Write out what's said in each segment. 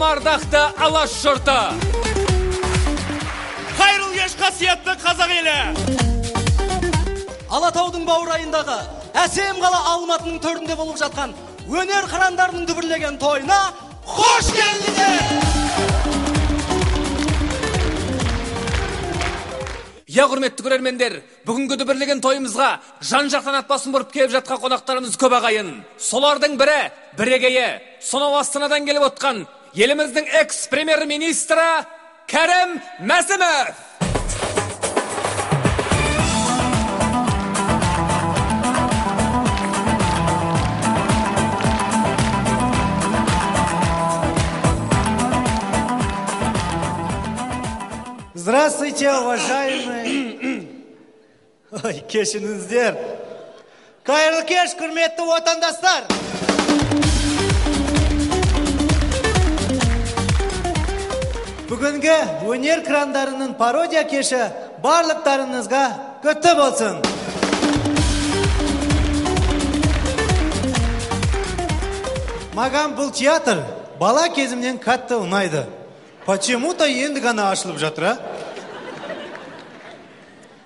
ардақты Алаш жұрты. Қайырлы кеш қасиетті қазақ елі. Алатаудың баурайындағы әсем қала Алматының төрінде болып жатқан өнер қырандарының дүбірлеген тойына қош келдіңдер! Я құрметті көрермендер, бүгінгі дүбірлеген тойымызға жан-жақтан ат басын бұрып келіп жатқан қонақтарымыз көп ағайын. Солардың бірі, бірегейі, сонау Астанадан келіп отқан еліміздің экс-премьер-министрі Кәрім Мәсімов. Здравствуйте, уважаемые. Ой, кешіңіздер. Қайырлы кеш, құрметті отандастар. Бүгінгі өнер крандарының пародия кеші барлықтарыңызға құтты болсын. Маған бұл театр бала кезімнен қатты ұнайды. Почему-то енді ғана ашылып жатыр, а?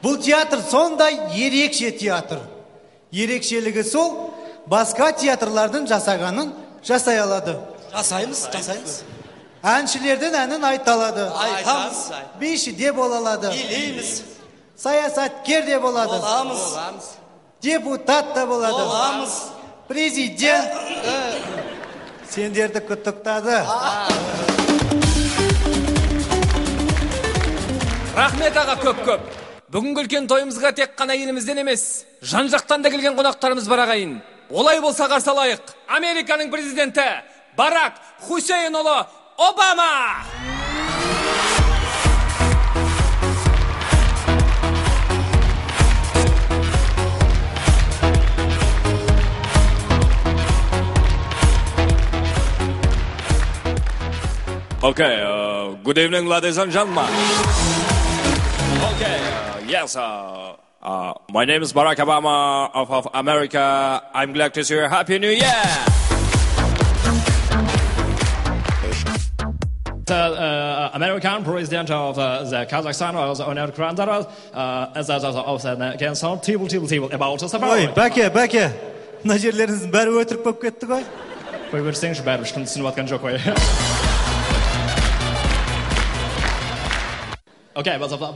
Бұл театр сондай ерекше театр. Ерекшелігі сол, басқа театрлардың жасағанын жасай алады. Жасаймыз. Әншілердің әнін айталады. Айтамыз. Биші де болалады. Билейміз. Саясаткер де болады. Боламыз. Депутат да болады. Боламыз. Президент. Сендерді құттықтады. Рахмет аға көп-көп. Бүгінгі үлкен тойымызға тек қана елімізден емес, жан-жақтан да келген қонақтарымыз бар ағайын. Олай болса қарсы алайық. Американың президенті Барак Хусейнұлы Обама. Okay, good evening, ladies and gentlemen. Okay, yes, my name is Barack Obama of America. I'm glad to see you. Happy New Year! The American president of the Kazakhstan was Oner Krandarov, as against all table about us. Ой, бәке, мына жерлеріңіздің бәрі өтірік болып кетті ғой. Қой көрсеңші, бәрі ешкім түсініп атқан жоқ қой. Okay, but thank you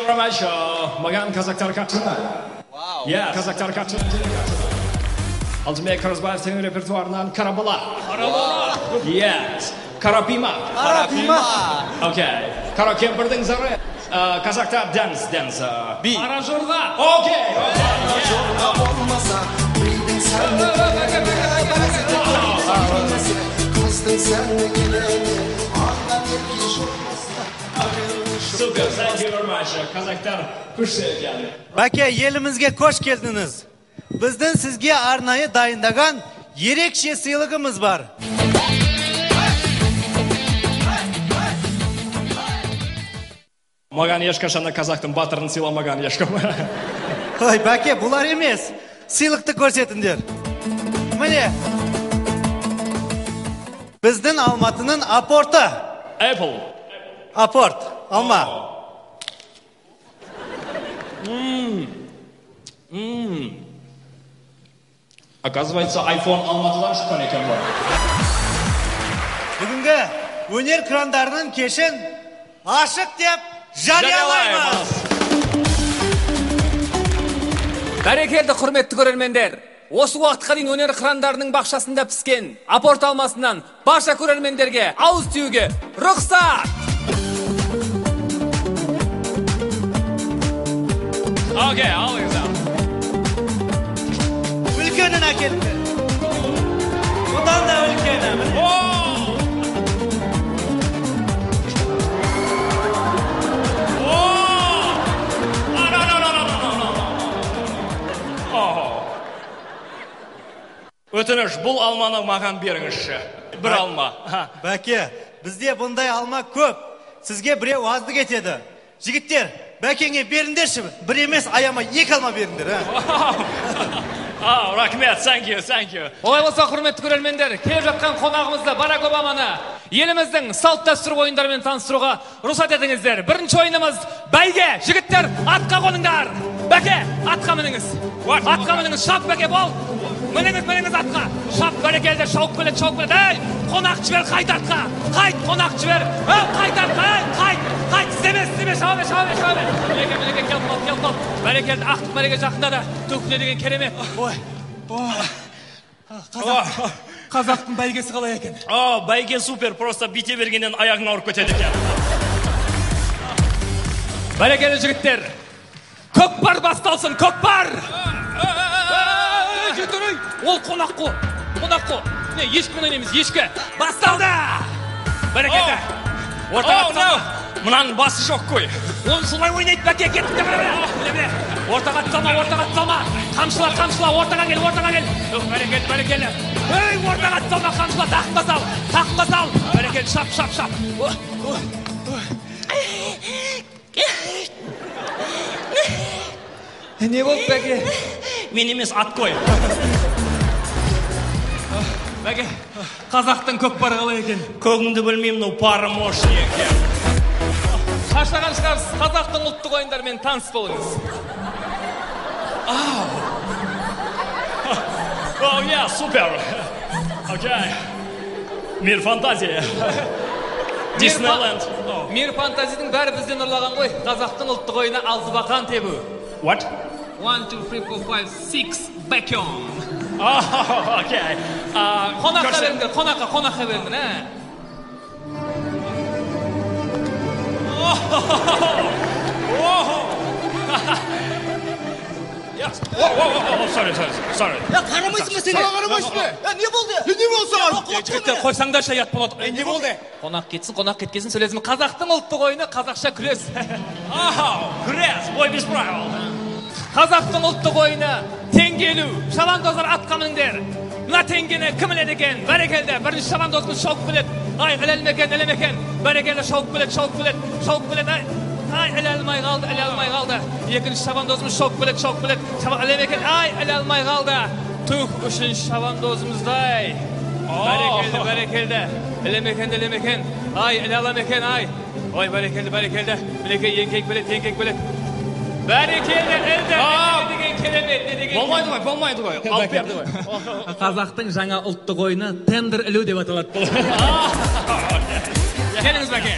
very much. Magan Kazakhstan katıldı. Wow. Yeah, Kazakhstan katıldı. Altınbek Karazbayev'in repertuarından Karabala. Yes. Karapima. Okay. Karakemper'дің зары. Казактар dance. B. Aranjörda. Okay. Aranjörda olmasa bildin sen de kızdın sen de geleni andan yekiş Super. Thank you very much. Kazaklar kuş sevgili. Бәке, елімізге қош келдіңіз. Біздің сізге арнайы дайындаған ерекше сыйлығымыз бар. Маған ешқашан қазақтың батырын сыйламаған ешкім. Ой, бәке, бұлар емес. Сыйлықты көрсетіңдер. Міне. Біздің Алматының апорты. Apple. Апорт, алма. Оказывается, iPhone Алматыдан шыққан екен ғой. Бүгінгі өнер крандарының кешін ашық деп жариялаймыз. Бәрекелді құрметті көрермендер. Осы уақытқа дейін өнер қырандарының бақшасында піскен апорт алмасынан барша көрермендерге ауыз тиюге рұқсат. Окей, алыңыз ал. Үлкенін әкелді. Бұдан да үлкені. Өтініш, бұл алманы маған беріңізші. Bir alma. Бәке, bizde bunday alma көп. Sizge birev azdı ketedi. Jigitler, Бәкеңе беріндерші. Bir емес, ayama екі alma беріндер. Rahmet, thank you. Олай болса, құрметті көрермендер, келіп жатқан қонағымызды Барак Обаманы еліміздің салт дәстүр ойындарымен таныстыруға рұқсат етіңіздер. Бірінші ойынымыз бәйге. Жігіттер, атқа қоныңдар. Бәке, атқа мініңіз. Атқа мініңіз, шап бәке бол. Мініңіз атқа. Шап бәрекелді, шауып келеді. Ей, қонақ жібер, қайт атқа. Қайт, қонақ жібер. Қайт атқа, қайт. Істеме, шауып. Мінеке, кел. Бәрекелді, ақтық мәреге жақындады. Төкіне деген керемет. Қазақтың бәйгесі қалай екен? Бәйге супер, просто бите бергеннен аяғын ауырып кетеді екен. Бәрекелді жігіттер, көкпар басталсын, көкпар! Ол қонақ қо. Не, ешкі ойнаймыз, ешкі. Басталды! Бәрекелді. Ортаға салма. Мұнаның басы жоқ қой. Оны солай ойнайды, бәке, кеттік те. Ортаға салма. Қамшыла, ортаға кел. Бәрекелді. Ей, ортаға салма, қамшыла, тақма сал. Бәрекелді, шап. Не болды, бәке? Мен емес, ат қой. Бәке, қазақтың көкпары қалай екен? Көгіңді білмеймін, ол пары мощный екен. Шаршаған шығарсыз, қазақтың ұлттық ойындарымен таныс болыңыз. Супер. Окей. Мир фантазия. Диснейленд. Мир фантазияның бәрі бізден ұрлаған ғой. Қазақтың ұлттық ойыны алзыбақан тебу. What? 1, 2, 3, 4, 5, 6, бәкем. Окей. Қонаққа беріңдер, қонаққа беріңдер, Sorry. Ya қарамайсың ба сені? Қарамайсың ба? Не болды? Не болды? жігіттер, қойсаңдаршы аят болады. Не болды? Қонақ кеткесін сөйлесін. Қазақтың ұлттық ойыны қазақша күрес. Күрес, бой без правил. Қазақтың ұлттық ойыны теңгелу. Шабандоздар атқа мініңдер. Мына теңгені кім іледі екен? Бәрекелді, бірінші шабандозымыз шауып біледі. Ай, ілелмекен. Бәрекелді, шауып біледі. Ай, іле алмай қалды. Екінші шабандозымыз шауып біледі. Ілемекен, ай, іле алмай қалды. Түк, үшінші шабандозымыздай. Бәрекелді. Ілемекен. Ай, іле аламекен, ай. Ой, бәрекелді. Мінеке, еңкек біледі. Бәрекелді, деген керемет. Болмайды ғой. Алып берді ғой. Қазақтың жаңа ұлттық ойыны тендер ілу деп аталады. Келіңіз бәке.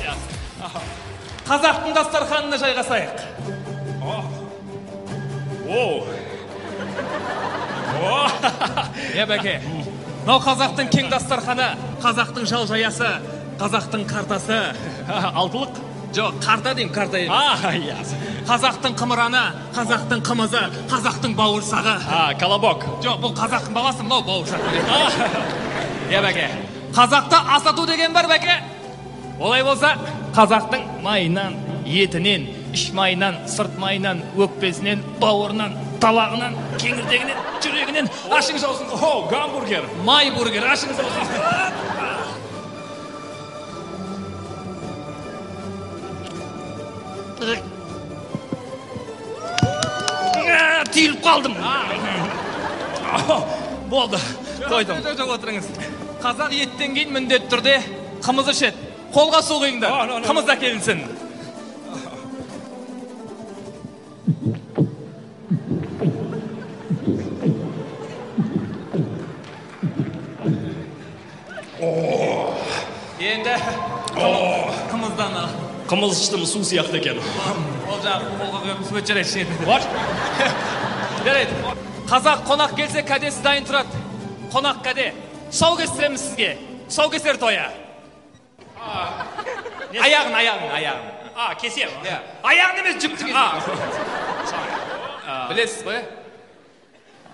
Қазақтың дастарханына жайғасайық. Бәке, мынау қазақтың кең дастарханы, қазақтың жал-жаясы, қазақтың картасы. Алтылық? Жоқ, карта деймін, карта емес. Қазақтың қымыраны, қазақтың қымызы, қазақтың бауырсағы. Колобок. Жоқ, бұл қазақтың баласы, мынау бауырсақ. Бәке, қазақта асату деген бар, бәке. Олай болса, қазақтың майынан, етінен, іш майынан, сырт майынан, өкпесінен, бауырынан, талағынан, кеңірдегінен, жүрегінен ашыңыз olsun. Гамбургер. Май бургер, ашыңыз olsun. Тиіліп қалдым. Болды. Қойдым. Жоқ, отырыңыз. Қазақ еттен кейін міндетті түрде қымыз ішеді. Қолға су құйыңдар. Қымыз әкелінсін. Енді қымыздан ал. Қымыз іштім, су сияқты екен. Ол жағы қолға қойып сует жарайды. What? Жарайды. Қазақ қонақ келсе кәдесі дайын тұрады. Қонақ кәде. Сау кестіреміз сізге. Сау кестер тойа. Аяғын. Кесем. Аяғын емес, жүкті кесем. Білесіз ғой?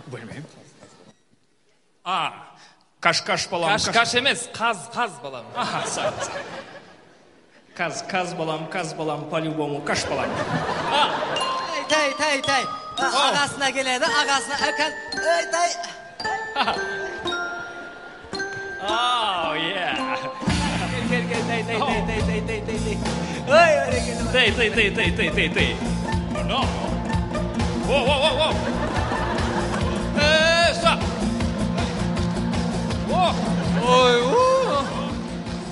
Білмеймін. Каш балам. Каш емес, қаз балам. Каз балам, по-любому, каш балам. Тай. Ағасына келеді, ағасына әкәл. Тай. Oh, yeah. Ей, No. Whoa. Stop.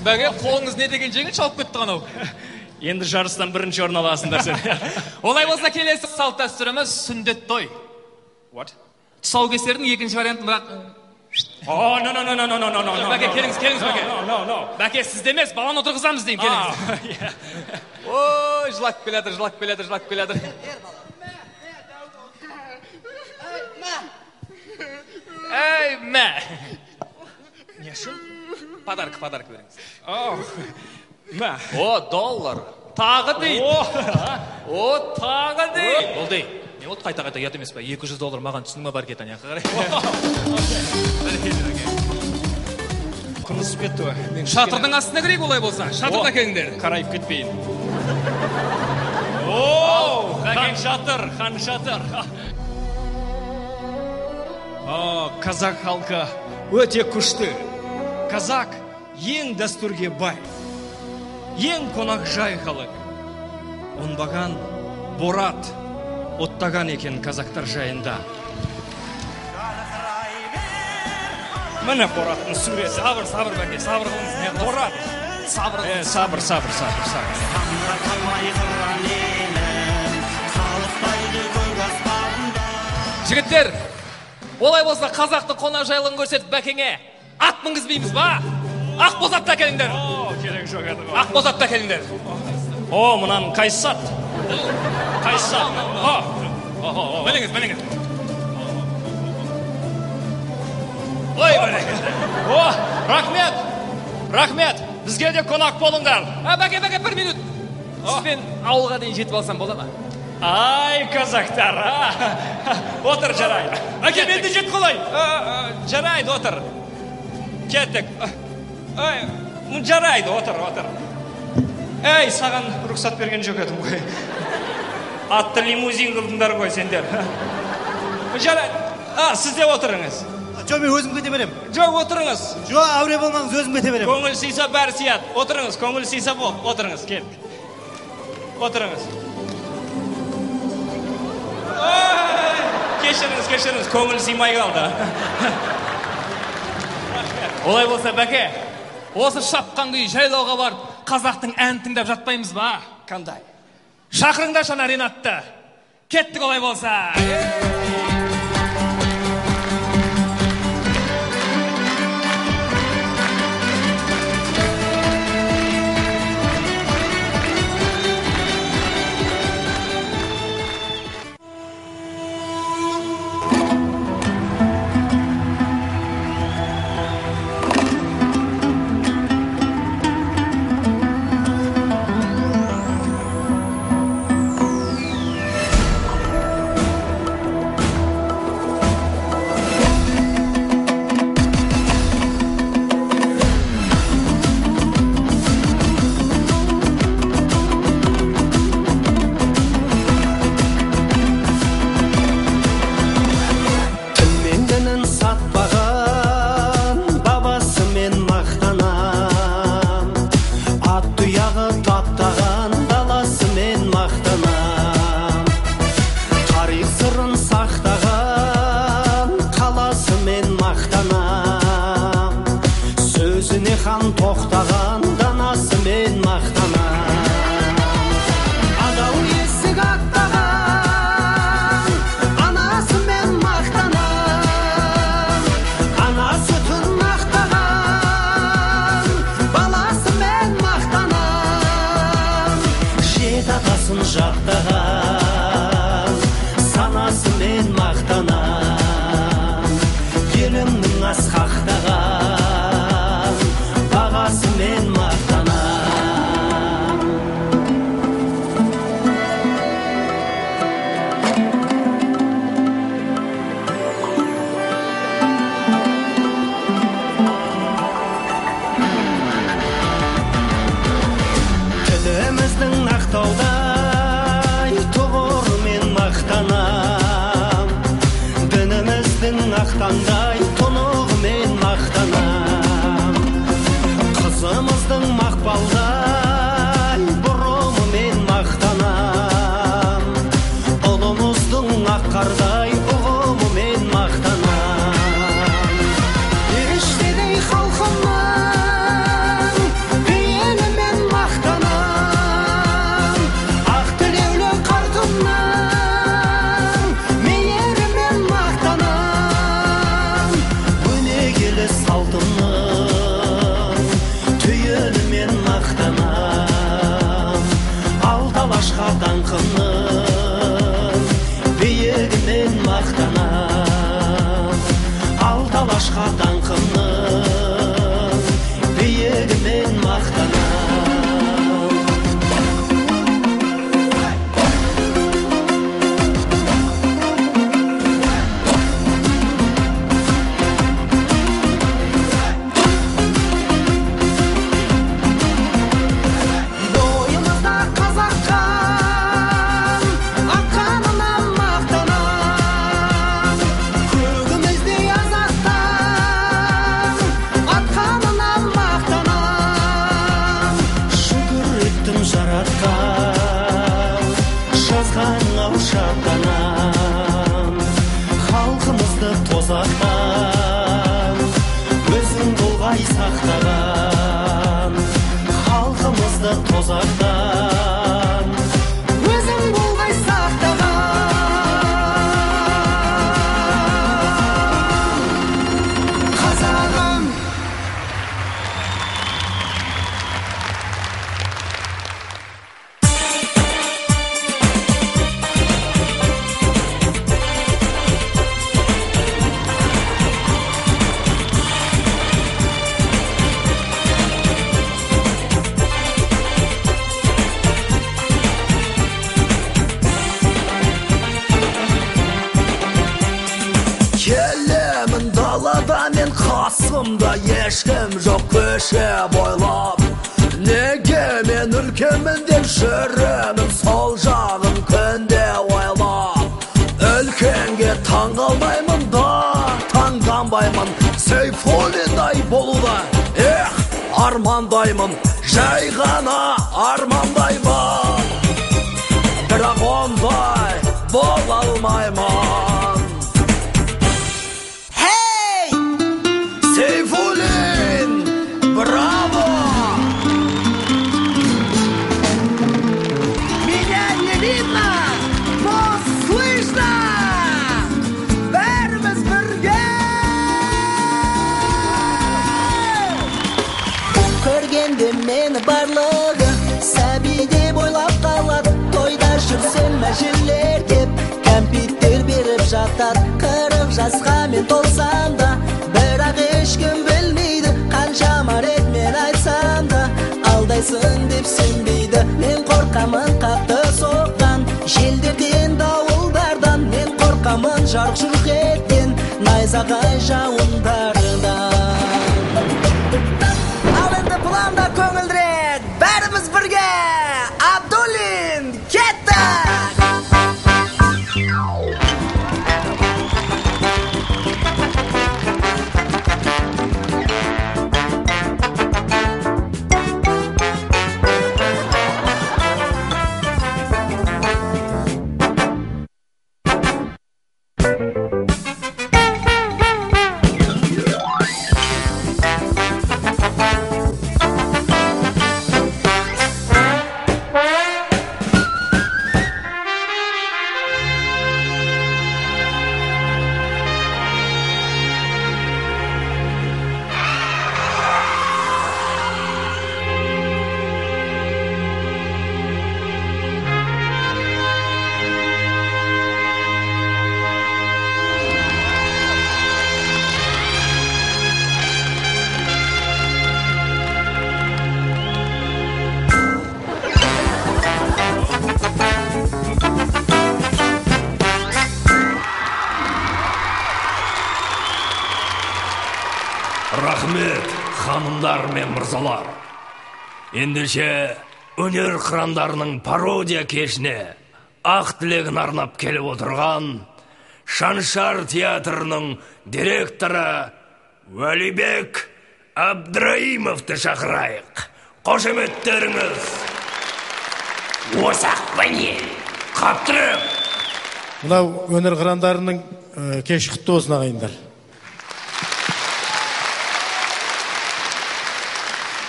Бәке, қолыңыз не деген жеңіл шалып кетті ғанау. Енді жарыстан бірінші орын аласыңдар сен. Олай болса келесі салт дәстүріміз сүндет той. What? Тұсаукесердің екінші вариантын бірақ... Oh, no. Бәке, келіңіз, бәке. No. Бәке, сізде емес, баланы отырғызамыз деймін, келіңіз. Ой, жылап келеді. Эй, мә. Не үшін? Подарок беріңіз. Мә. О, доллар. Тағы дейді. О, тағы дейді. Ол дей. Не болды қайта ұят емес па? $200 маған түсінің ма бар кетен яққа қарай. Күн ысып кетті ғой. Шатырдың астына кірейік олай болса. Шатырда келіңдер. Қарайып кетпейін. Хан шатыр. Казак халқы өте күшті. Казак ең дәстүрге бай. Ең қонақжай халық. Оңбаған Борат оттаған екен казактар жайында. Міне Бораттың суресі. Сабыр бәке, сабыр қылыңыз. Борат. Сабыр. Жігіттер, олай болса қазақты қонақжайлығын көрсетіп бәкеңе ат мінгізбейміз ба? Ақ боз атта келіңдер. Керек жоқ еді ғой. Ақ боз атта келіңдер. Мұнан қайсат. Мініңіз. Ой, бәрекелді. Рахмет. Бізге де қонақ болыңдар. Бәке, 1 минут. Сізбен ауылға дейін жетіп алсам бола ма? Ай, казактар. Отыр, жарайды. Әке, мен де жетіп қалай. Жарайды, отыр. Кеттік. Жарайды, отыр. Ей, саған рұқсат берген жоқ едім ғой. Атты лимузин қылдыңдар ғой сендер. Жарайды. Сізде отырыңыз. Жоқ, мен өзім кете берем. Жоқ, отырыңыз. Жоқ, әуре болмаңыз, өзім кете берем. Көңіл сыйса бәрі сияды. Отырыңыз, көңіл сыйса бол. Отырыңыз, кеттік. Отырыңыз. Кешіріңіз, көңіл сыймай қалды. Олай болса, бәке, осы шапқан күй жайлауға барып, қазақтың ән тыңдап жатпаймыз ба? Қандай? Шақырыңдар шана Ринатты. Кеттік олай болса. Ақтаудай туған даңқымның биігімен мақтанам, алталашқа даңқымның биігімен мақтанам. Халқымызды тозақтан өзің болғай сақтаған, халқымызды тозақтан өзің болғай сақтаған. Қазағым мен қасымда ешкім жоқ көше бойлап, неге мен үлкенмін деп жүремін сол жағын күнде ойлап. Үлкенге таңғалмаймын да таңданбаймын, Сейфуллиндай болуда армандаймын, жай ғана армандаймын, бірақ ондай бола алмаймын. Сейфуллин, браво! Меня не видно, но слышно! Бәріміз бірге! Көргенде мені барлығы сәбиде бойлап қалады, тойда жүрсем мәжілер деп кәмпиттер беріп жатады. 40 жасқа мен толсам да, бірақ ешкім білмейді, қаншама рет мен айтсам да, алдайсың деп сенбейді. Мен қорқамын қатты соққан желдерден, дауылдардан, мен қорқамын жарқ жұрқ еткен найзағай жауындардан. Ал енді планда көңілдірек, бәріміз бірге, Абдуллин, кеттік! Рахмет, ханымдар мен мырзалар. Ендеше өнер қырандарының пародия кешіне ақ тілегін арнап келіп отырған Шаншар театрының директоры Уәлибек Абдраимовты шақырайық. Қошеметтеріңіз. Осақ бәне, қаптырып. Мынау өнер қырандарының кеш құтты болсын ағайындар.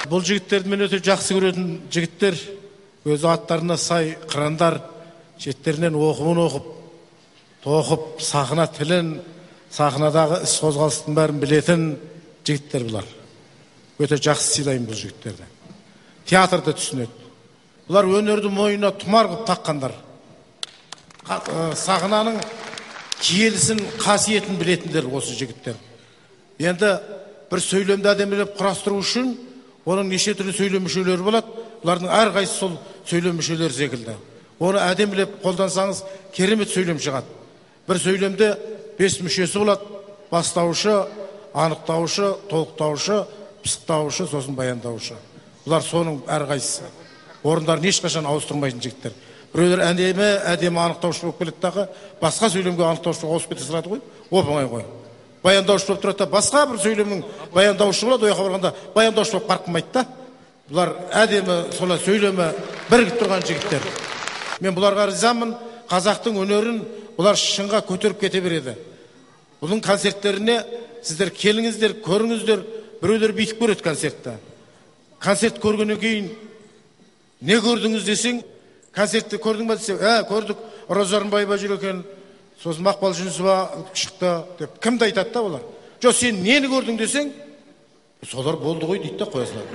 Бұл жігіттерді мен өте жақсы көретін жігіттер, өзі аттарына сай қырандар, шеттерінен оқуын оқып, тоқып, сахна тілін, сахнадағы іс қозғалыстың бәрін білетін жігіттер бұлар. Өте жақсы сыйлаймын бұл жігіттерді. Театрды түсінеді. Бұлар өнерді мойнына тұмар қып таққандар. Сахнаның киелісін, қасиетін білетіндер осы жігіттер. Енді бір сөйлемді әдемілеп құрастыру үшін оның неше түрлі сөйлем мүшелері болады. Бұлардың әрқайсысы сол сөйлем мүшелері секілді. Оны әдемілеп қолдансаңыз, керемет сөйлем шығады. Бір сөйлемде 5 мүшесі болады: бастаушы, анықтаушы, толықтаушы, пысықтаушы, сосын баяндаушы. Бұлар соның әрқайсысы. Орындарын ешқашан ауыстырмайтын жігіттер. Біреулер әдемі анықтаушы болып келеді дағы, басқа сөйлемге анықтаушы ауысып кете салады ғой, оп-оңай ғой. Баяндаушы болып тұрады, басқа бір сөйлемнің баяндаушы болады, ояққа барғанда баяндаушы болып қарқылмайды да. Бұлар әдемі солай сөйлемі бірігіп тұрған жігіттер. Мен бұларға ризамын. Қазақтың өнерін бұлар шыңға көтеріп кете береді. Бұның концерттеріне сіздер келіңіздер, көріңіздер. Біреулер бүйтіп көреді концертті. Концерт көргеннен кейін не көрдіңіз десең, концертті көрдің ба десе, көрдік, Роза Рымбаева жүр екен, сосын Мақпал Жүнісова шықты деп кімді айтады да олар? Жоқ, сен нені көрдің десең, солар болды ғой дейді да, қоя салады.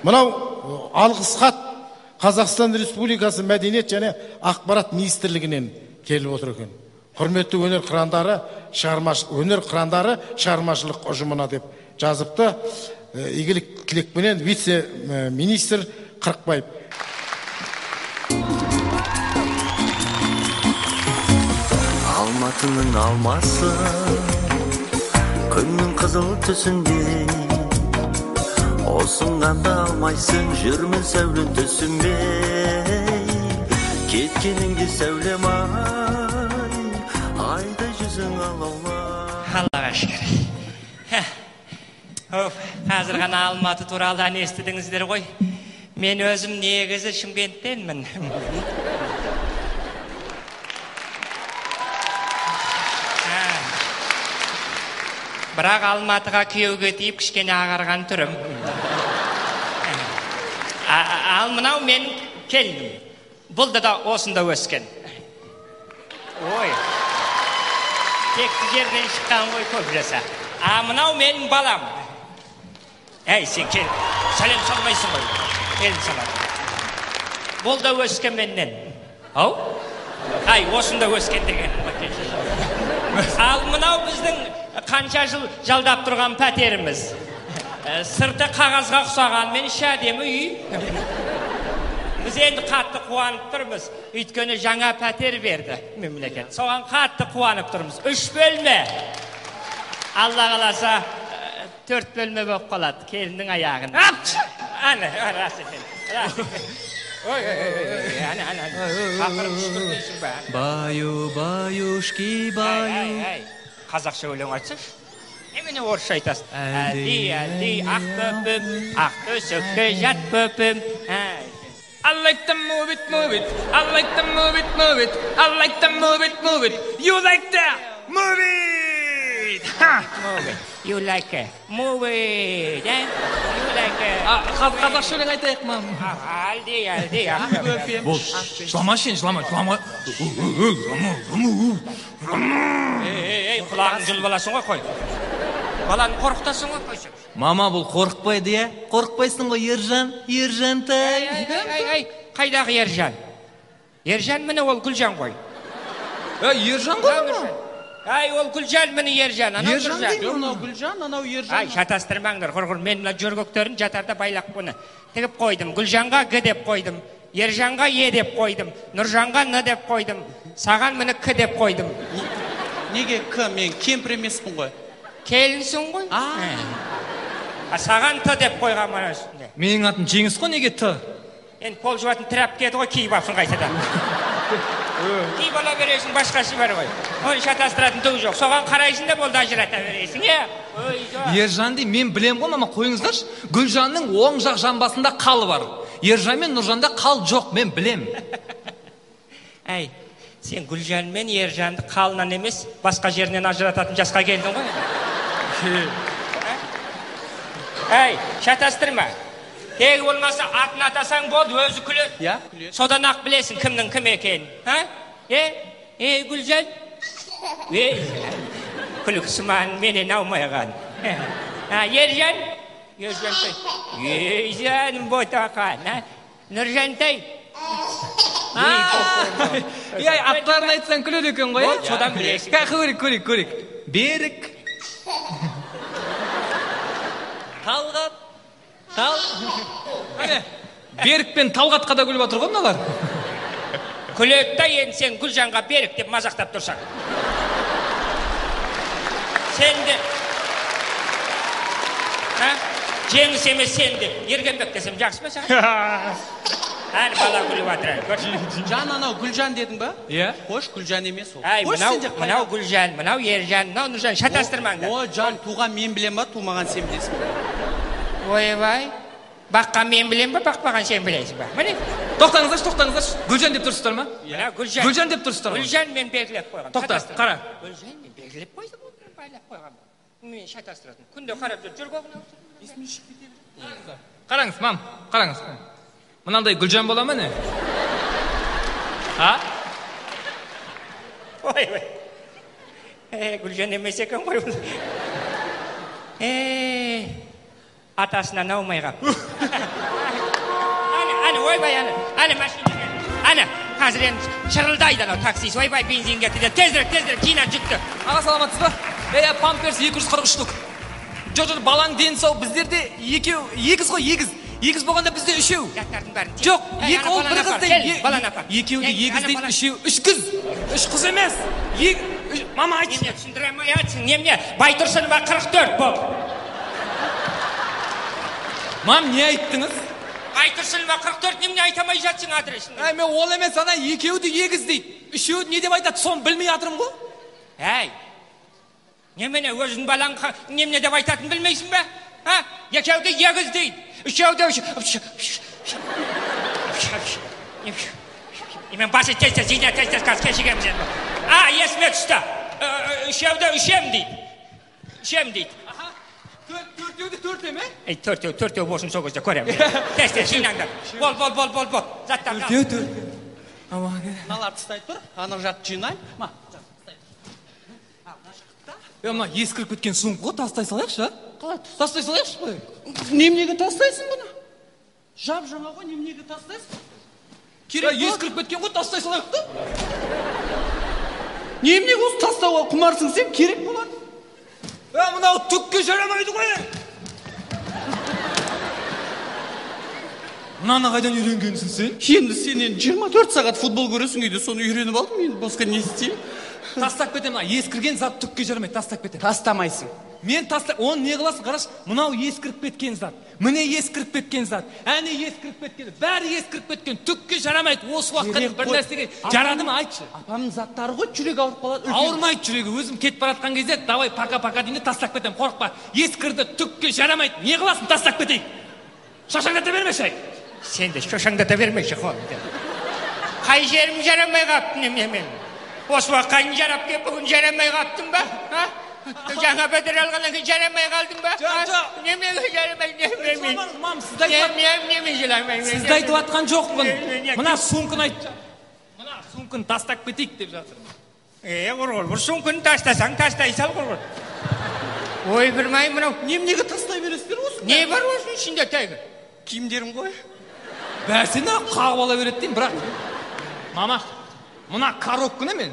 Мынау алғыс хат Қазақстан Республикасы Мәдениет және Ақпарат Министрлігінен келіп отыр екен. Құрметті өнер қырандары шығармашылық ұжымына деп жазыпты. Игілік тілекпенен вице-министр Қырықбаев. Алматының алмасы күннің қызыл түсінде, осынғанда алмайсың жүрмін сәулен түсінбей, кеткеніңде сәулем айдай жүзің алаулай. Аллаға шүкір. Қазір ғана Алматы туралы естідіңіздер ғой. Мен өзім негізі Шымкенттенмін. Бірақ Алматыға күйеуге тиіп кішкене ағарған түрім. Ал мынау мен келдім. Бұлды да осында өскен. Ой, текті жерден шыққан ғой көп жаса. Мынау менің балам. Әй, сен кел, сәлем салмайсың ғой. Келін салады. Бұлды өскен менен. Ау? Әй, осында өскен деген. Ал мынау біздің қанша жыл жалдап тұрған пәтеріміз. Сырты қағазға ұқсағанмен әдемі үй. Біз енді қатты қуанып тұрмыз. Өйткені жаңа пәтер берді мемлекет. Соған қатты қуанып тұрмыз. 3 бөлме. Алла қаласа 4 бөлме болып қалады келіннің аяғын. Ана, рас екен. Баю, баюшки, баю. Қазақша өлең айтсашы. Емені орысша айтасың. Әлди, ақ бөпім, ақ төсекке жат бөпім. I like to move it, move it. I like to move it, move it. I like to move it, move it. You like that? Move it! Move it. You like it. Move it. You like it. Қазақша өлең айтайық, мам. Әлди, ақ бөпім. Бол, жылама сен, жылама. Ей, құлағын жұлып аласың ғой, қой. Баланы қорқытасың ғой, қойшы. Мама, бұл қорықпайды, е? Қорықпайсың ғой, Ержантай. Ей, қайдағы Ержан? Ержан міне ол Гүлжан ғой. Ержан ғой ма? Ай, ол Гүлжан міне Ержан. Ержан дейді, анау Гүлжан, анау Ержан. Ай, шатастырмаңдар, құрғыр, мен мына жөргөктерін жатарда байлақ бұны. Тігіп қойдым, Гүлжанға Г деп қойдым, Ержанға Е деп қойдым, Нұржанға Н деп қойдым, саған міне К деп қойдым. Неге К, мен кемпір емеспін ғой? Келінсің ғой? Саған Т деп қойған мана үстінде. Менің атым Жеңіс қой, неге Т? Енді пол жуатын трап кеді ғой, киіп апсың қайтадан. Киіп ала бересің, басқасы бар ғой. Оны шатастыратын түгі жоқ. Соған қарайсың да болды ажырата бересің, е? Ержанды мен білем ғой, мама, қойыңыздаршы. Гүлжанның оң жақ жамбасында қалы бар. Ержан мен Нұржанда қал жоқ, мен білем. Әй, сен Гүлжан мен Ержанды қалынан емес, басқа жерінен ажырататын жасқа келдің ғой. Әй, шатастырма. Тегі болмаса атын атасаң болды, өзі күледі. Содан ақ білесің кімнің кім екенін. Гүлжан? Күліксіман менен аумайған. Ержан? Ержантай? Жаным ботақан. Нұржантай? Ей, аттарын айтсаң күледі екен ғой, Ол, содан білесің. Көрейік. Берік. Талғат. Берік пен Талғатқа да күліп отыр ғой мыналар. Күледі да енді сен Гүлжанға берік деп мазақтап тұрсаң. Сен де... Жеңіс емес сен де. Ергенбек десем жақсы ма саған? Әр бала күліп атыр. Жан анау Гүлжан дедің ба? Иә. Қош, Гүлжан емес ол. Әй, мынау Гүлжан, мынау Ержан, мынау Нұржан, шатастырмаңдар. О, Жан, туған мен білем ба, тумаған сен білесің ба? Ойбай, баққан мен білем ба, бақпаған сен білесің ба? Міне. Тоқтаңыздаршы. Гүлжан деп тұрсыздар ма? Гүлжан деп тұрсыздар ма? Гүлжан мен белгілеп қойған. Тоқта, қара. Гүлжан мен белгілеп қойдым, байлап қойған. Мен шатастыратын. Күнде қарап жүр қоғын ауырсын. Есмін шығып кетеді. Қараңыз, мам, қараңыз. Мынандай Гүлжан бола ма не? А? Ойбай. Гүлжан емес екен ғой. Атасынан аумай қап. Ана, ойбай, ана машина. Ана, қазір енді шырылдайды анау таксист. Ойбай, бензин кетті. Тезірек, жина жүкті. Аға, саламатсыз ба? Памперс 240 штук. Жоқ, балаң дені сау, біздерде егіз ғой, егіз болғанда бізде үшеу. Жаттардың бәрін. Жоқ, ол бір қызды. Баланы апар. Екеуді егіз дейді, үшеу. Үш қыз. Үш қыз емес. Мама айтшы. Немне түсіндіремай айтсың, немне Байтұрсынова 44 бол. Мам, не айттыңыз? Байтұрсынова 44 немне айтамай жатсың адресін. Мен ол емес, ана екеуді егіз дейді. Үшеуді не деп айтады, соны білмей атырым ғой? Әй, немене өзің балаң немне деп айтатын білмейсің бе? Екеуді егіз дейді. Үшеуді... Мен басы тез-тез, жине тез-тез қаз кешігеміз енді. Есіме түсті. Үшеуді үшем дейді. Төртеуді төрте ме? Төртеу болсын сол кезде көрем. Тез-тез жинаңдар. Бол. Заттар қал. Төртеу. Мыналар тыстай тұр, ана жат жинай. Мына ескіріп кеткен сумка ғой, тастай салайықшы, а? Қалай? Тастай салайықшы ғой. Немнеге тастайсың бұны? Жап жаңа ғой, немнеге тастайсың? Ескіріп кеткен ғой, тастай салайық та? Немнеге осы тастауға құмарсың сен, керек болады. Мынау түкке жарамайды ғой. Мынаны қайдан үйренгенсің сен? Енді сен 24 сағат футбол көресің үйде, соны үйреніп алдым, енді басқа не істеймін? Тастап кетем, ескірген зат түкке жарамайды, тастап кетем. Тастамайсың. Мен тастап, оны не қыласың, қараш, мынау ескіріп кеткен зат. Міне ескіріп кеткен зат. Әне ескіріп кеткен. Бәрі ескіріп кеткен. Түкке жарамайды. Осы уақытқа бір нәрсеге жарады ма, айтшы. Апамның заттары ғой, жүрегі ауырып қалады. Ауырмайды жүрегі. Өзім кетіп баратқан кезде, давай пока дейінде тастап кетем. Қорықпа. Ескірді, түкке жарамайды. Не қыласың, тастап кетейік. Шошаңдата бермеші. Сен де шошаңдата бермеші, қол. Қай жерім жарамай қаптың немен? Осы уақытқа жарап кеп, бүгін жарамай қаптың ба? Жаңа бәдір алғаннан кейін жарамай қалдың ба? Жоқ. Немеге жарамай, Мам, сізді айтып атқан жоқпын. Мына сумкын айтты. Мына сумкын тастап кетейік деп жатыр. Құрғыл, бір сумкын тастасаң, тастай сал құрғыл. Ой, бірмай, мынау. Немнеге тастай бересіздер осы? Не бар осының ішінде тәйгі? Киімдерім ғой. Бәсіне қағып ала береді деймін, бірақ. Мама, мына коробканы мен.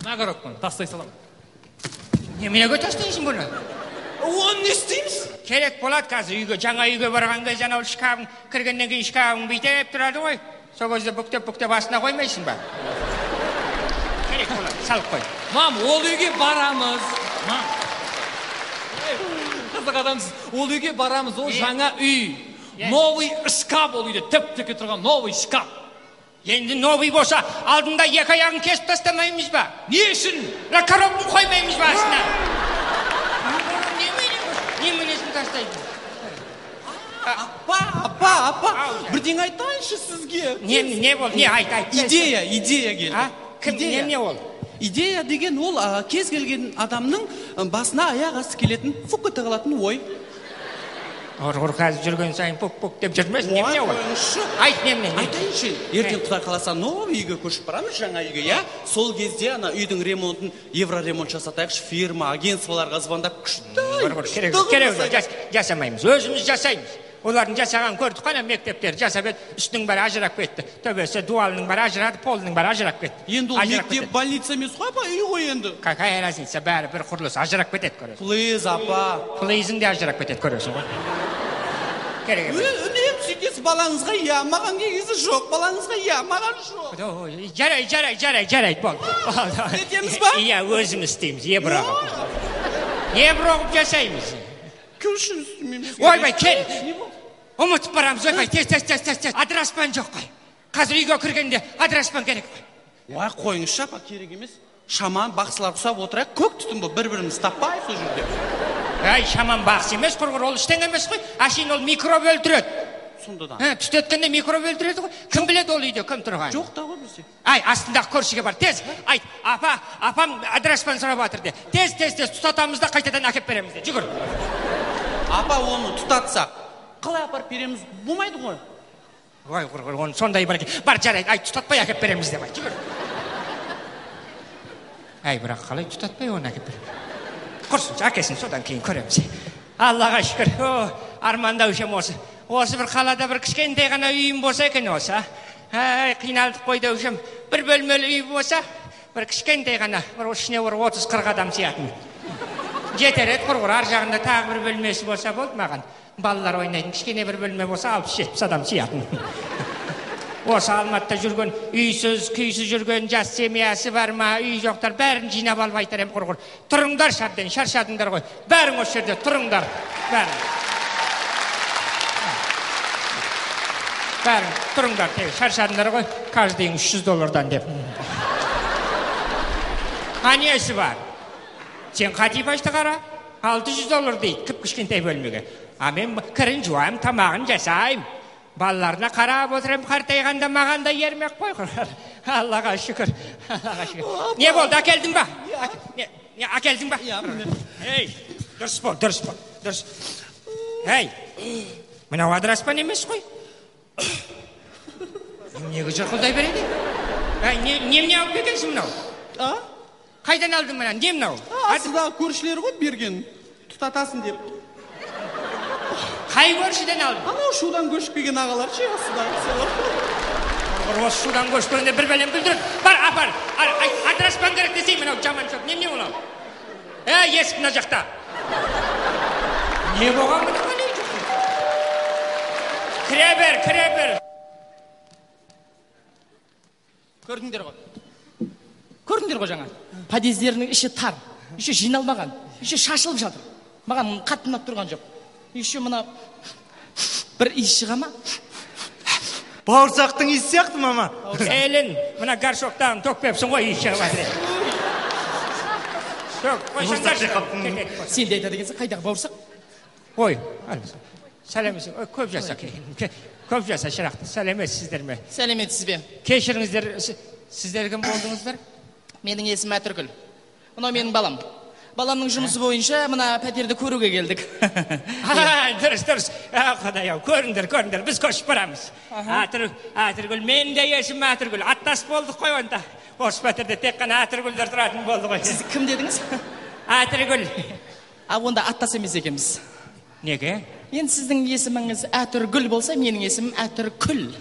Мына коробканы тастай салам. Немеге тастайсың бұны? Оны не істейміз? Керек болады қазір үйге, жаңа үйге барған кезде анау шкафың кіргеннен кейін шкафың бүйтіп тұрады ғой. Сол кезде бүктеп астына қоймайсың ба? Керек болады, салып қой. Мам, ол үйге барамыз. Қызық адамсыз. Ол үйге барамыз, ол жаңа үй. Новый шкаф ол үйде, тіп-теке тұрған новый шкаф. Енді новый болса, алдында екі аяғын кесіп тастамаймыз ба? Не үшін? Коробканы қоймаймыз ба астына? Неменесін тастайды? Апа, бірден айтайыншы сізге. Не бол, не айт. Идея келді. Кім, не ол? Идея деген ол кез келген адамның басына аяқ асты келетін, фук ете қалатын ой. Ұрғыр қазір жүрген сайын пұк деп жүрмес, неме ол? Айт, неме? Айтайыншы, ертең Құдай қаласа новый үйге көшіп барамыз, жаңа үйге, я? Сол кезде ана үйдің ремонтын, евроремонт жасатайықшы, фирма, агентстволарға звондап күшті. Керек, жасамаймыз, өзіміз жасаймыз. Олардың жасаған көрдік қана мектептер жасап еді, үстінің бәрі ажырап кетті. Төбесі дуалының бәрі ажырады, полының бәрі ажырап кетті. Енді ол мектеп больница емес қой, апа, үй ғой енді. Какая разница, бәрі бір құрылыс ажырап кетеді көресің. Плиз, апа. Плизің де ажырап кетеді көресің ғой. Керек емес. Үнем сөйтесіз балаңызға иә, маған негізі жоқ, балаңызға иә, маған жоқ. Жарайды, бол. Кетеміз ба? Иә, өзіміз істейміз, Евроғып жасаймыз. Кім үшін істемейміз? Ойбай, кел. Ұмытып барамыз, ойбай, тез. Адыраспан жоқ қой. Қазір үйге кіргенде адыраспан керек қой. Ой, қойыңызшы, апа, керек емес. Шаман бақсылар құсап отырайық, көк түтін бұл бір-біріміз таппайық сол жерде. Шаман бақсы емес, құрғыр ол іштен емес қой. Ашин ол микроб өлтіреді. Сонда да. Түстеткенде микроб өлтіреді ғой. Кім біледі ол үйде, кім тұрған? Жоқ та ғой бізде. Астындағы көршіге бар, тез. Айт, апам адыраспан сұрап жатыр де. Тез, тұтатамыз да қайтадан әкеп береміз де. Жүгір. Апа, оны тұтатсақ, қалай апарып береміз? Болмайды ғой. Ой, құрғыр, оны сондай бар. Бар, жарайды, тұтатпай әкеп береміз де, бар. Жүгір. Бірақ қалай тұтатпай оны әкеп береміз. Құрсын, әкесін содан кейін көреміз. Аллаға шүкір. Армандаушым осы. Осы бір қалада бір кішкентай ғана үйім болса екен осы. Қиналдық қой деушім. Бір бөлмелі үй болса, бір кішкентай ғана, бір ішіне 30-40 адам сиятын. Жетер еді құрғыр, ар жағында тағы бір бөлмесі болса болды маған. Балалар ойнайтын кішкене бір бөлме болса 60-70 адам сиятын. Осы Алматыда жүрген, үйсіз, күйсіз жүрген жас семьясы бар ма, үй жоқтар, бәрін жинап алып айтар ем құрғыр. Тұрыңдар шабден, шаршадыңдар ғой. Бәрің осы жерде тұрыңдар. Бәрің тұрыңдар, шаршадыңдар ғой. Каждыйың $300 деп. Несі бар? Сен қатипашты қара, $600 дейді, кіп кішкентай бөлмеге. Мен кірін жуайым, тамағын жасайым. Балаларына қарап отырым, қартайғанда маған да ермек қой құрғыр. Аллаға шүкір. Не болды, әкелдің ба? Әкелдің ба? Дұрыс бол. Мынау адыраспан емес қой. Неге жырқылдай береді? Немне алып бекенсің мынау? Қайдан алдың мына, не мынау? Асыдағы көршілері ғой берген, тұтатасын деп. Қай көршіден алдың? Анау шудан көшіп келген ағалар ше, асыдағы селар. Осы шудан көшіп келгенде бір бәлем бүлдіріп. Бар, апар, адыраспан керек десей мынау, жаман жоқ. Немне мынау? Есік мына жақта. Не болған мұны қалай жоқ? Кіре бер. Көрдіңдер ғой жаңа. Подъездерінің іші тар, іші жиналмаған, іші шашылып жатыр. Маған қатты ұнап тұрған жоқ. Еще мына бір иіс шыға ма? Бауырсақтың иісі сияқты мама. Әлін, мына гаршоқтағын төкпепсің ғой иіс шыға жатыр. Сен де айтады екенсің, қайдағы бауырсақ? Ой, сәлемесің. Көп жаса шырақты. Сәлеметсіздер ме? Сәлеметсіз бе? Кешіріңіздер, сіздер кім болдыңыздар? Менің есімім Әтіргүл. Мынау менің балам. Баламның жұмысы бойынша мына пәтерді көруге келдік. Дұрыс. Құдай-ау, көріңдер, біз көшіп барамыз. Әтіргүл, мен де есімім Әтіргүл. Аттас болдық қой онда. Осы пәтерде тек қана Әтіргүлдер тұратын болды ғой. Сіз кім дедіңіз? Әтіргүл. Онда аттас емес екенбіз. Неге? Енді сіздің есіміңіз Әтіргүл болса, менің есімім Әтіркүл.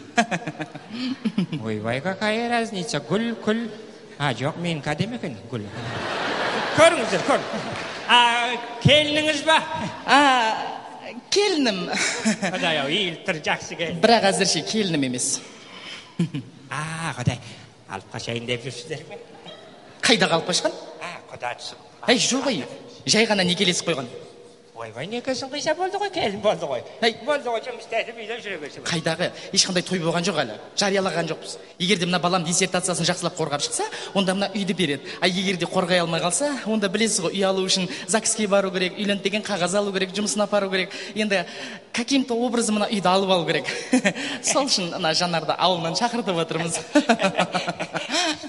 Ойбай, какая разница? Гүл, күл. Жоқ, мен кәдем екен, гүл. Көріңіздер. Келініңіз ба? Келінім. Құдай-ау, тұр, жақсы келін. Бірақ әзірше келінім емес. Құдай, алып қашайын деп жүрсіздер ме? Қайда қалып қашқан? Құда түсіп. Жоқ, жай ғана некелесіп қойған. Ойбай, некесін қиса болды ғой, келін болды ғой. Болды ғой, жұмыс тәтіп үйден жүре берсе. Қайдағы, ешқандай той болған жоқ әлі. Жариялаған жоқпыз. Егер де мына балам диссертациясын жақсылап қорғап шықса, онда мына үйді береді. Егер де қорғай алмай қалса, онда білесіз ғой, үй алу үшін ЗАГСке бару керек, үйленді деген қағаз алу керек, жұмысын апару керек. Енді каким-то образы мына үйді алып алу керек. Сол үшін мына Жанарды ауылынан шақыртып отырмыз.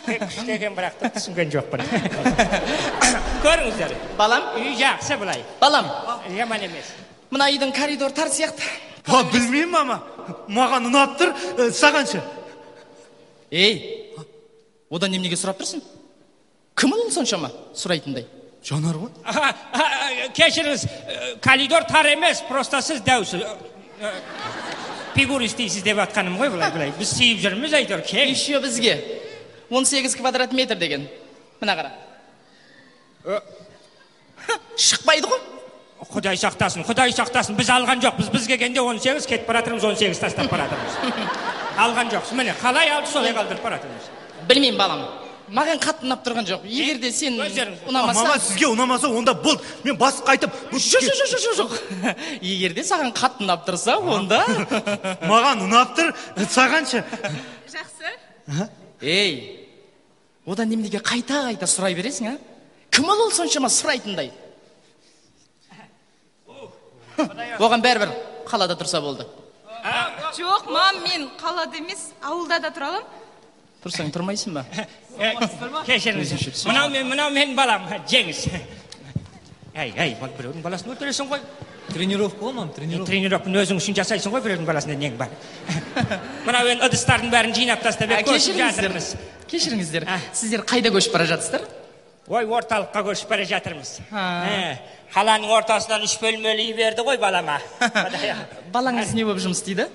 Күштеген бірақ түсінген жоқпын. Көріңіздер. Балам? Үй жақсы былай. Балам? Жаман емес. Мына үйдің коридор тар сияқты. Білмеймін, мама. Маған ұнап тұр, сағаншы. Одан немнеге сұрап тұрсың? Кім ол соншама сұрайтындай? Жанар ғой. Кешіріңіз, коридор тар емес, просто сіз дәусіз. Фигурист дейсіз деп атқаным ғой былай. Біз сүйіп жүрміз әйтеуір кең. Еще бізге 18 квадрат метр деген. Мына қара. Шықпайды ғой. Құдай сақтасын. Біз алған жоқпыз. Біз келгенде 18 кетіп баратырмыз, 18 тастап баратырмыз. Алған жоқпыз. Міне, қалай алды солай қалдырып баратырмыз. Білмеймін балам. Маған қатты ұнап тұрған жоқ. Егер де сен ұнамаса... Мама, сізге ұнамаса, онда бол. Мен басып қайтып... Жоқ. Егер де саған қатты ұнап тұрса, онда... Маған ұнап тұр, сағанша. Жақсы. Ей, одан немдеге қайта сұрай бересің, а? Кім ол соншама сұрайтындай? Оған бәрібір қалада тұрса болды. Жоқ, мам, мен қалада емес, ауылда да тұра алам. Тұрсаң тұрмайсың ба? Кешіріңіз. Мынау мен балам, жеңіс. Әй, біреудің баласын өлтіресің ғой. Тренировка ғой, мам, тренировка. Тренировканы өзің үшін жасайсың ғой, біреудің баласында нең бар. Мынау мен ыдыстардың бәрін жинап тастап көшіп жатырмыз. Кешіріңіздер, сіздер қайда көшіп бара жатсыздар? Ой, орталыққа көшіп бара жатырмыз. Қаланың ортасынан 3 бөлмелі үй берді ғой балама. Балаңыз не болып жұмыс істейді?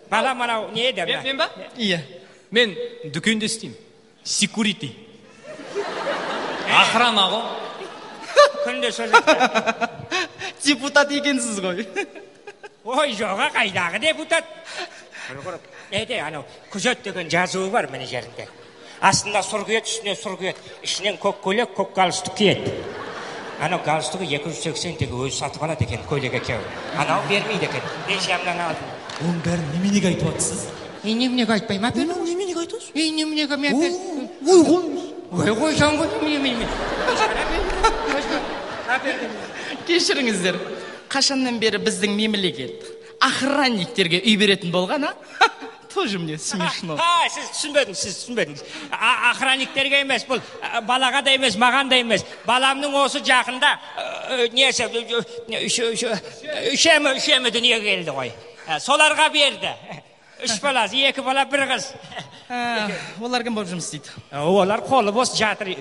Балам анау не еді? Мен ба? Иә. Мен дүкенде істеймін. Security. Охрана ғой. Күнде сөйлеп. Депутат екенсіз ғой. Ой, жоға қайдағы депутат. Неде, анау күзет деген жазуы бар міне жерінде. Астында сұр киеді, үстіне сұр киеді. Ішінен көк көйлек, көк галстук киеді. Анау галстугы 280 тегі өзі сатып алады екен, көйлек екеуі. Анау бермейді екен. Нешемнен алдым. Оның бәрін неменеге айтып жатсыз? Неменеге айтпай ма? Неменеге айтасыз? Неменеге мен? Ой, қойсаң ғой, неменеге. Кешіріңіздер, қашаннан бері біздің мемлекет охранниктерге үй беретін болған, а? Тоже мне смешно. Сіз түсінбедіңіз. Охранниктерге емес, бұл балаға да емес, маған да емес. Баламның осы жақында үшемі дүниеге келді ғой. Соларға берді. 3 баласы, 2 бала, 1 қыз. Олар кім болып жұмыс істейді? Олар қолы бос жатыр.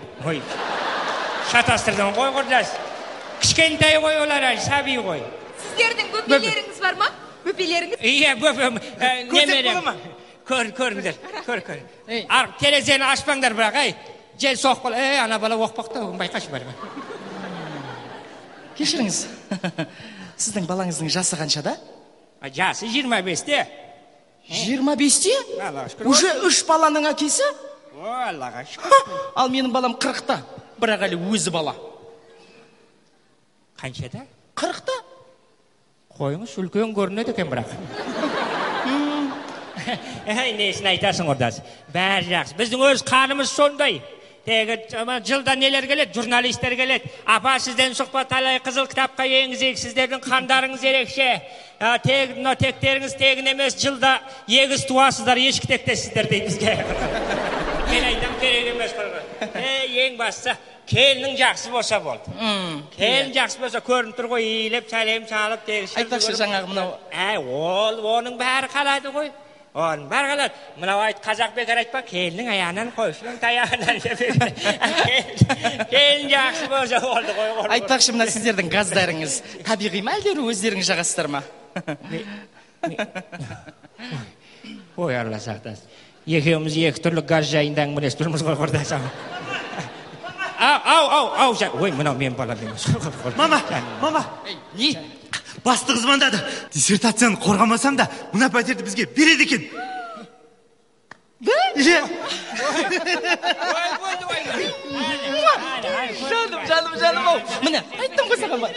Шатастырдың ғой құрдас. Кішкентай ғой олар, сәби ғой. Сіздердің бөпелеріңіз бар ма? Бөпелеріңіз? Иә, бөпем. Көрсек бола ма? Көріңдер. Терезені ашпаңдар бірақ, жел соқ бол. Ана бала оқпақта, байқашы бар ма? Кешіріңіз. Сіздің балаңыздың жасы қаншада? Жасы 25-те. 25-те? Уже 3 баланың әкесі? Аллаға шүкір. Ал менің балам 40-та. Бірақ әлі өзі бала. Қаншада? 40-та. Қойыңыз үлкен көрінеді екен бірақ. Несін айтасың ордасы. Бәрі жақсы. Біздің өз қанымыз сондай. Жылда нелер келеді, журналистер келеді. Апа, сізден сұхбат алайық, қызыл кітапқа енгізейік, сіздердің қандарыңыз ерекше. Тектеріңіз тегін емес, жылда егіз туасыздар, ешкі тектесіздер дейді бізге. Мен айтам керек емес қырғы. Ең бастысы, келінің жақсы болса болды. Келін жақсы болса, көрініп тұр ғой, иіліп, сәлем салып, тегіз. Айтпақшы жаңағы мынау. Оның бәрі қалады ғой. Оның бәрі қалады. Мынау қазақ бекер айтпа, келінің аяғынан қойшының таяғынан. Келін жақсы болса болды ғой. Айтпақшы мына сіздердің газдарыңыз табиғи ма әлде өздеріңіз жағасыздар ма? Ой, Алла сақтасын. Екеуміз 2 түрлі газ жайында әңгімелесіп тұрмыз ғой құрдасам. Ау, ой, мынау мен балам емес. Мама. Не? Бастығы звондады. Диссертацияны қорғамасам да, мына пәтерді бізге береді екен. Жаным ау. Міне, айттым ғой саған бар.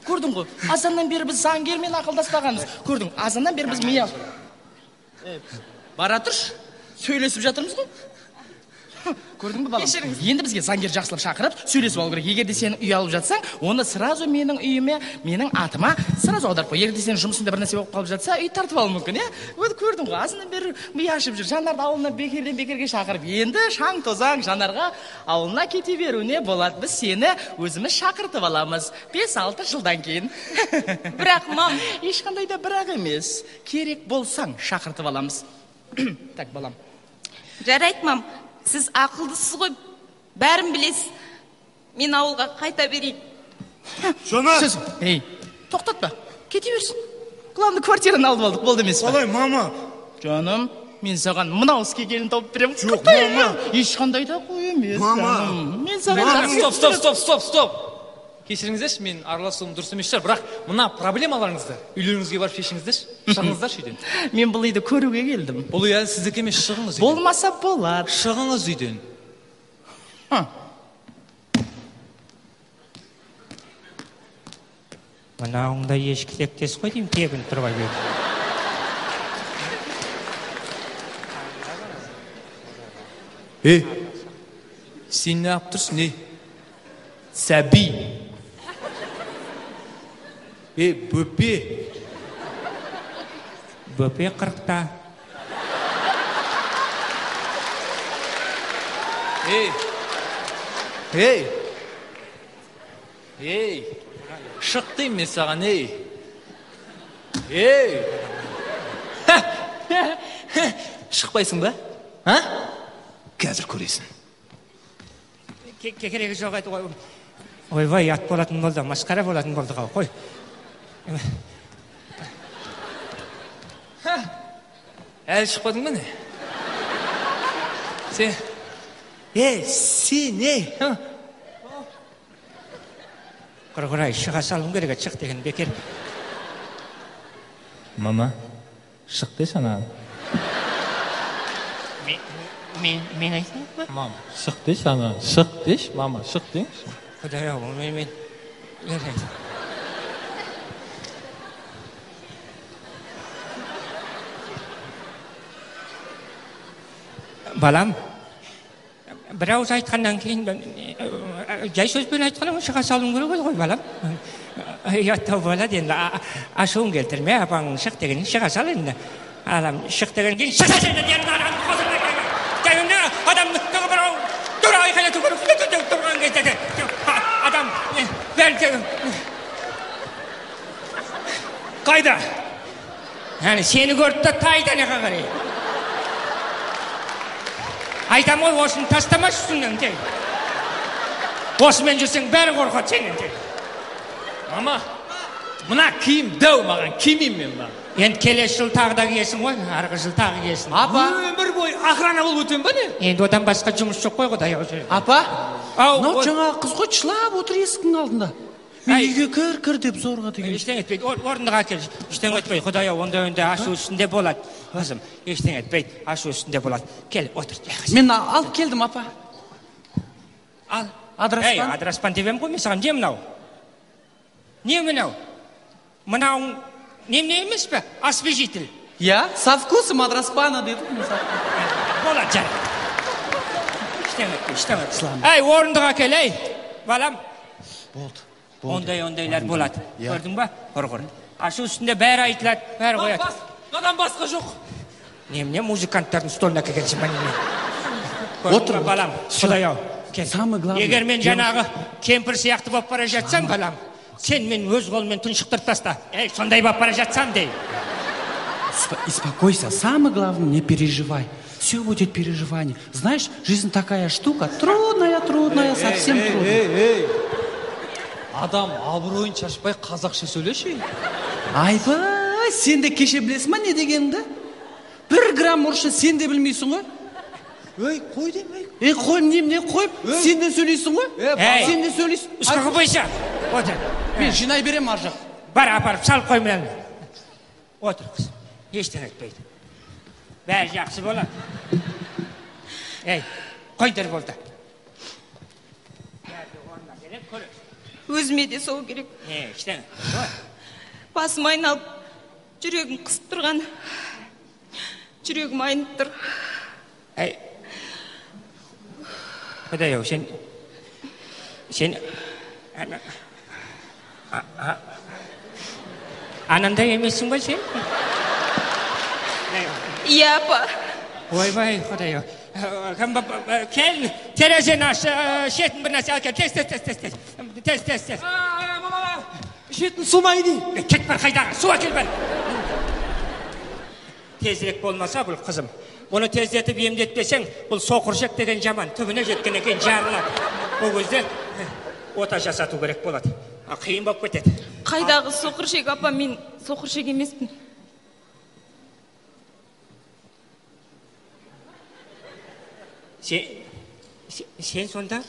Көрдің ғой, азаннан бері біз заңгермен ақылдаспағанбыз. Көрдің, азаннан бері біз мия. Бара тұрш, сөйлесіп жатырмыз ғой. Көрдің бі балам? Енді бізге заңгер жақсылап шақырып, сөйлесіп алу керек. Егер де сені үй алып жатсаң, оны сразу менің үйіме, менің атыма сразу аударып қой. Егер де сенің жұмысында бір нәрсе болып қалып жатса, үй тартып алу мүмкін, иә? Көрдің ғой, азынан бері ми ашып жүр. Жанарды ауылына бекерден бекерге шақырып, енді шаң тозаң Жанарға ауылына кете беруіне болады. Біз сені өзіміз шақыртып аламыз 5-6 жылдан кейін. Бірақ, мам, ешқандай да бірақ емес. Керек болсаң шақыртып аламыз. Так, балам. Жарайды, мам. Сіз ақылдысыз ғой, бәрін білесіз. Мен ауылға қайта берейін. Жона! тоқтатпа, кете берсін. Главный квартираны алып алдық, болды емес па? Қалай, мама? Жаным, мен саған мынау іске келін тауып беремін. Жоқ, мама. Ешқандай да қой емес. Мама. Мен саған Стоп. Кешіріңіздерші, мен араласуым дұрыс емес шығар, бірақ мына проблемаларыңызды үйлеріңізге барып шешіңіздерші. Шығыңыздаршы үйден. Мен бұл үйді көруге келдім. Бұл үй әлі сіздікі емес, шығыңыз үйден. Болмаса болады. Шығыңыз үйден. Мынауыңда ешкі тектес қой деймін, тебін тұрғай беді. Сен не алып тұрсың, не? Сәби. Бөпе. Бөпе 40-та. Шық деймін мен саған, Шықпайсың ба? Қазір көресің. Керегі жоқ еді ғой. Ойбай, ат болатын болды, масқара болатын болды ғой. Әлі шықпадың ба не? Сен, Құрғырай, шыға салым керек, шық деген бекер. Мама, шық дей санаған. Мен айтайын ба? Мама, шық дей санаған. Шық дейші, мама, шық дейші. Құдай-ау, мен... Балам, бір ауыз айтқаннан кейін, жай сөзбен айтқаннан шыға салым керек ғой, балам. Яттау болады енді, ашуын келтірме, апаңның шық деген шыға сал енді. Адам шық деген кейін шыға сал енді, адам тұра айқайлату керек, тұрған кезде адам бәрі қайда? Сені көрді да тайда не қағарай. Айтам ғой, осыны тастамаш үстіңнен дей. Осымен жүрсең бәрі қорқады сенен дей. Мама, мына киім дәу маған, кимеймін мен маған. Енді келесі жыл тағы да киесің ғой, арғы жыл тағы киесің. Апа, өмір бойы охрана болып өтем ба не? Енді одан басқа жұмыс жоқ қой Құдай ау. Апа, мынау жаңағы қыз ғой шылап отыр есіктің алдында. Мен үйге кір деп зорға деген. Ештеңе етпейді, орындыға кел. Ештеңе етпейді, Құдай ау, онда ашу үстінде болады. Қызым, ештеңе етпейді, ашу үстінде болады. Кел, отыр. Мен алып келдім, апа. Ал. Адыраспан. Адыраспан деп ем ғой, мен саған, не мынау? Не мынау? Мынауың неме емес пе? Освежитель. Я, со вкусом адыраспана деді. Болады, жарайды. Ештеңе етпейді. Әй, орындыға кел, әй, балам. Болды. Ондайлар болады. Көрдің ба? Құр. Ашу үстінде бәрі айтылады, бәрі қояды. Адам басқа жоқ. Немене музыканттардың столына келгенсің ба неме? Отыр, балам, Құдай ау. Самый главный. Егер мен жаңағы кемпір сияқты болып бара жатсам, балам, сен мен өз қолмен тұншықтырып таста. Сондай болып бара жатсам дей. Успокойся, самое главное, не переживай. Все будет переживание. Знаешь, жизнь такая штука, трудная, совсем трудная. Адам абыройын шашпай қазақша сөйлеші. Айбай, сен де кеше білесің ма не дегенді? 1 грамм орысша сен де білмейсің ғой? Қой дейм, қойым немене қойып, сен де сөйлейсің ғой? Сен де сөйлейсің. Үскігі бойса, отыр. Мен жинай берем ар жақ. Бар, апарып, салып қой мен. Отыр қыз, ештен айтпайды. Бәрі жақсы болады. Қойдыр болды. Өзіме де сол керек. Ештен. Басым айналып, жүрегім қысып тұрған. Жүрегім айнып тұр. Құдай ау, сен анандай емессің ба сен? Иә, апа. Ойбай, Құдай ау. Кел, терезені аш, шетін бір нәрсе алып кел. Тез. Мама, шетін сумайды. Кет бар қайдағы, су әкел бар. Тезірек болмаса бұл қызым. Оны тездетіп емдетпесең, бұл соқыршек деген жаман. Түбіне жеткен екен жарылады. Ол кезде ота жасату керек болады. Қиын болып кетеді. Қайдағы соқыршек апа, мен соқыршек емеспін. Сен сонда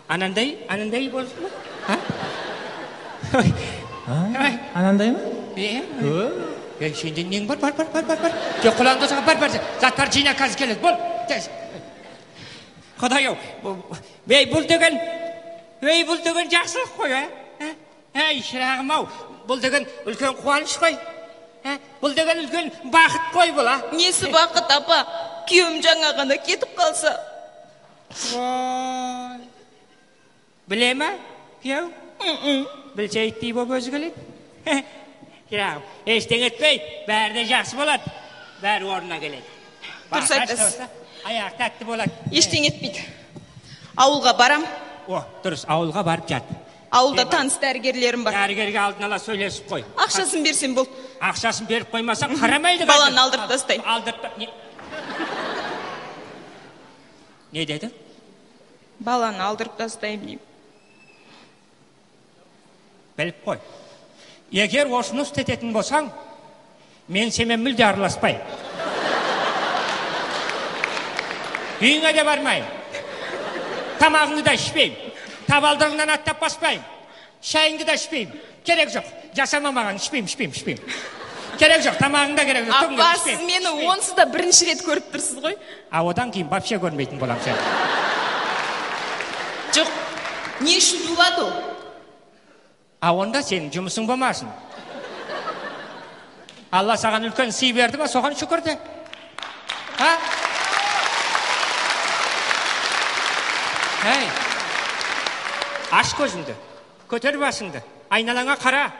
анандай болсын ба? Анандай ма? Сенде нең бар? Жоқ, құлағыңды осыға бар. Заттар жина қазір келеді. Бол. Құдай-ау. Бұл деген жақсылық қой, шырағым-ау. Бұл деген үлкен қуаныш қой. Бұл деген үлкен бақыт қой бұл, Несі бақыт, апа? Күйеуім жаңа ғана кетіп қалса. Біле ма, күйеу? Білсе иттей боп өзі келеді. Шырағым, ештен етпей, бәрі де жақсы болады. Бәрі орнына келеді. Дұрыс айтасыз. Аяқ тәтті болады. Ештен етпейді. Ауылға барам. Дұрыс, ауылға барып жат. Ауылда таныс дәрігерлерім бар. Дәрігерге алдын ала сөйлесіп қой. Ақшасын берсем бол. Ақшасын беріп қоймасаң қарамайды. Баланы алдырып тастайым. Не деді? Баланы алдырып тастайым деймін. Біліп қой. Егер осыны істететін болсаң, мен семен мүлде араласпайым. Үйіңе де бармайым. Тамағыңды да ішпейм. Табалдырығынан аттап баспайым. Шайыңды да ішпейм. Керек жоқ. Жасама маған, ішпейм. Керек жоқ, тамағыңда керек жоқ. Апа, сіз мені онсыз да бірінші рет көріп тұрсыз ғой. Одан кейін вообще көрмейтін болам сен. Жоқ, не үшін жуады ол? Онда сенің жұмысың болмасын. Алла саған үлкен сый берді ма, соған шүкір де. Аш көзіңді, көтер басыңды, айналаңа қара.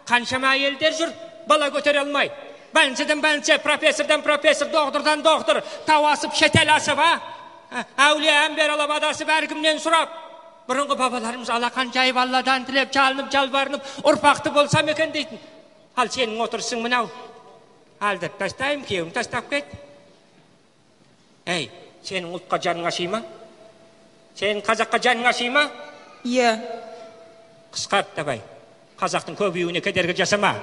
Қаншама әйелдер жүр, бала көтер алмай. Бәлінседен бәлінсе, профессордан профессор, доғдырдан доғдыр, тау асып, шетел асып, әулие әмбер алап адасып, әркімнен сұрап. Бұрынғы бабаларымыз алақан жайып, Алладан тілеп, жалынып, жалбарынып, ұрпақты болсам екен дейтін. Ал сенің отырсың мұнау. Алдырып тастайым, кеуім тастап кет. Сенің ұлтқа жаның аши ма? Сенің қазаққа жаның аши ма? Иә. Қысқарт табай. Қазақтың көбеюіне кедергі жасама.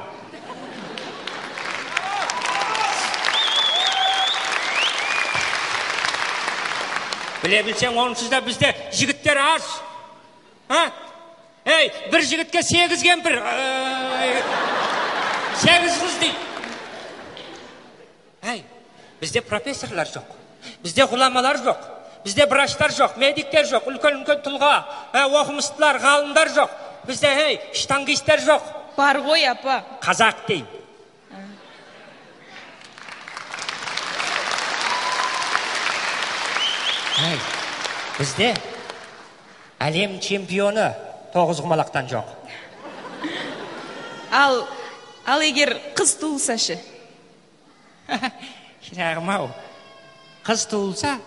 Біле білсең, онсыз да бізде жігіттер аз. Бір жігітке 8 кемпір. 8 қыз дейді. Бізде профессорлар жоқ. Бізде ғұламалар жоқ. Бізде врачтар жоқ, медиктер жоқ, үлкен-үлкен тұлға, оқымыстылар, ғалымдар жоқ. Бізде штангистер жоқ. Бар ғой, апа. Қазақ дейм. Бізде әлем чемпионы 9 құмалақтан жоқ. Ал егер қыз туылса ше? Шырағым-ау, қыз туылса,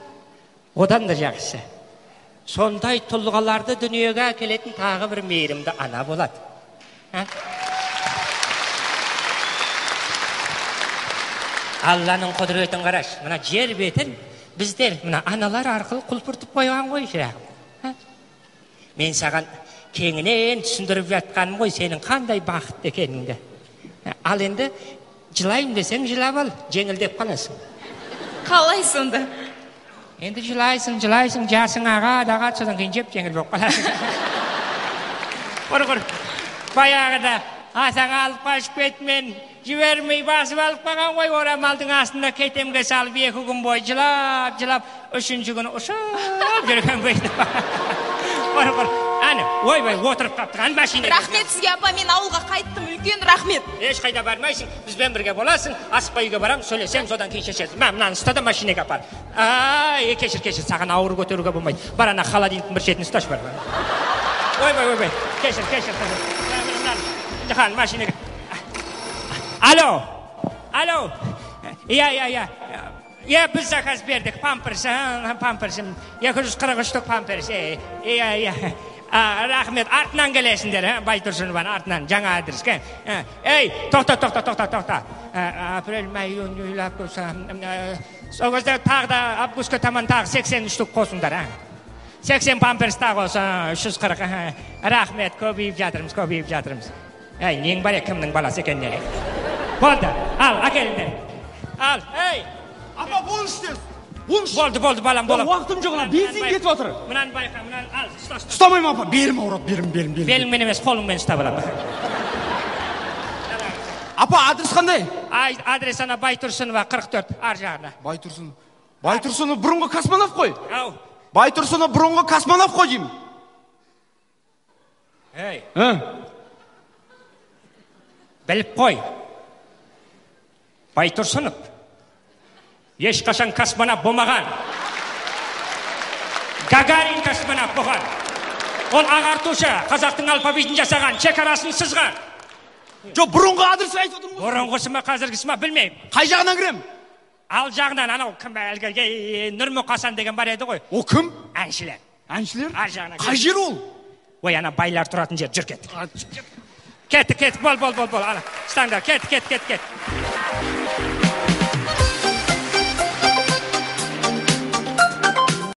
одан да жақсы. Сондай тұлғаларды дүниеге әкелетін тағы бір мейірімді ана болады. Алланың құдіретін қараш. Мына жер бетін біздер мына аналар арқылы құлпыртып қойған ғой, шырағым. Мен саған кеңінен түсіндіріп жатқаным ғой, сенің қандай бақытты екеніңді. Ал енді жылайын десең жылап ал, жеңілдеп қаласың. Қалай сонда? Енді жылайсың, жасың аға, содан кейін жеп жеңіл болып қаласың. Құр, баяғыда асаға алып қашып кетмен, жібермей басып алып қалған ғой, орамалдың астында кетемге салып 2 күн бойы жылап, 3-ші күні ұшып жүрген бейді. Ойбай, отырып қаптыған машина. Рахмет сізге, апа, мен ауылға қайттым, үлкен рахмет. Еш қайда бармайсың, бізбен бірге боласың, асықпа үйге барам, сөйлесем, содан кейін шешесің. Мынаны ұста да машинеге апар. Кешір, саған ауыр көтеруге болмайды. Бар ана холодильниктің бір шетін ұсташ бар. Ойбай, кешір. Мынаны машинеге. Алло. Иә, біз заказ бердік, памперс, 240 штук памперс. Рахмет, артынан келесіңдер, Байтұрсынованың артынан, жаңа адреске. Тоқта. Апрель, май, июнь, июль, август. Сол кезде тағы да августқа таман тағы 80 штук қосыңдар. 80 памперс тағы осы 340. Рахмет, көбейіп жатырмыз. Әй, нең бар кімнің баласы екен не? Болды, ал, әкеліңдер. Ал, ей! Апа, бол іштес. Болды, балам, болам. Уақытым жоқ, бензин кетіп отыр. Мынаны байқа, мынаны ал, ұста. Ұстамаймын, апа, берім ауырат, берім. Беліңмен емес, қолыңмен ұста балам. Апа, адрес қандай? Адрес ана Байтұрсынова 44, ар жағына. Байтұрсынов бұрынғы космонавт қой. Ау. Байтұрсынов бұрынғы космонавт қой деймін. Ей. Біліп қой. Байтұрсынов ешқашан космонавт болмаған. Гагарин космонавт болған. Ол ағартушы, қазақтың алфавитін жасаған, шекарасын сызған. Жоқ, бұрынғы адрес айтып отырмын. Бұрынғысы ма, қазіргісі ма, білмеймін. Қай жағынан кірем? Ал жағынан, анау кім әлгі Нұрмұқасан деген бар еді ғой. О, кім? Әншілер. Ал жағынан. Қай жер ол? Ой, ана байлар тұратын жер, жүр кеттік. Кеттік, бол. Ана, стаңдар, кеттік.